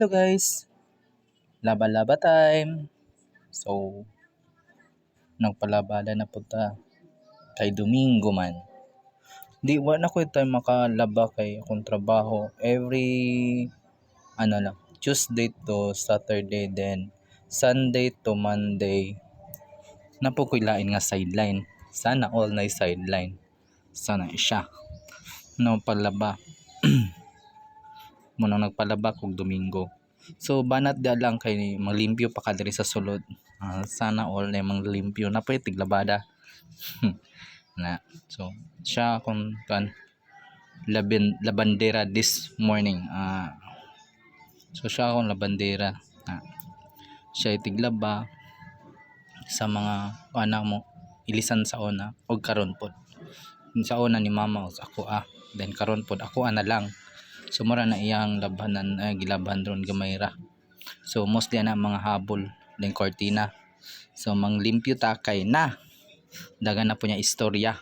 Hello guys, laba-laba time. So, nagpalabada na po ta kay Domingo man. Di wa na ko tayo makalaba kay akong trabaho every lang, Tuesday to Saturday, then Sunday to Monday. Napo ko'y lain nga sideline. Sana all na sideline. Sana siya. No palaba. Muna nagpalaba kog Domingo. So banat da lang kay maglimpyo pa ka diri sa sulod. Sana all na manglimpyo na pa tiglabada. Na. So siya akong labandera this morning. So siya akong labandera. Siya tiglaba sa mga anak mo ilisan sa una og karon pod. Sa una ni mama o sa ako then karon pod ako na lang. So mura na iyang labanan gilaban ron gamay ra. So mostly na mga habol then cortina. So manglimpyo ta kay na dagan na po niya istorya.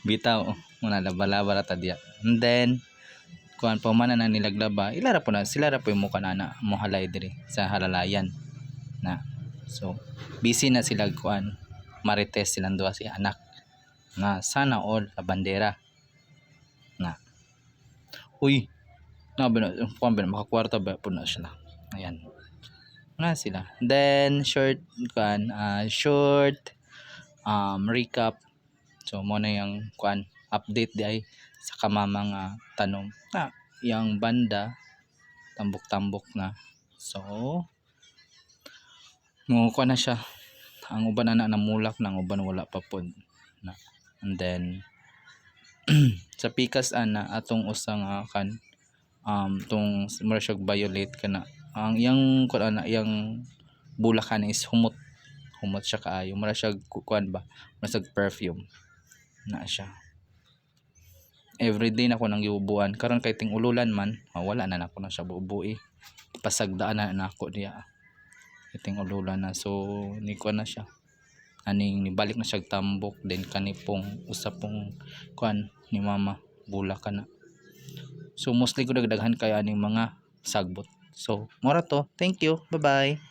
Bitaw muna laba-laba ra ta diya. And then kuan pa man na nilaglaba ilara po na sila ra po yung mukha na mohalay diri sa halalayan na. So busy na sila kuan marites silang duha si anak nga sana all la bandera na. Uy, na ba na kuan ba makakwarta ba po na sila. Ayan. Na sila. Then short recap. So mo na yung kuan update di ay sa kamamang tanong. Yang banda tambok-tambok na. So mo kuan na siya. Ang uban na namulak na, ang uban wala pa pod na. And then sa pikas ana atong usang tong mura siya violet kana ang yang kuan ana yang bulakan is humot siya kaayo mura siya kuan ba mura siya perfume na siya. Everyday na ko nang giubuan karon kay ting ululan man wala na nako na siya bubuhi pasagdaan na nako diya ting ululan na. So ni kuan na siya aning nibalik na siya tambok then kanipong usapong kuan ni mama bulakan na. So mostly ko dagdaghan kay aning mga sagbot. So mura to. Thank you. Bye bye.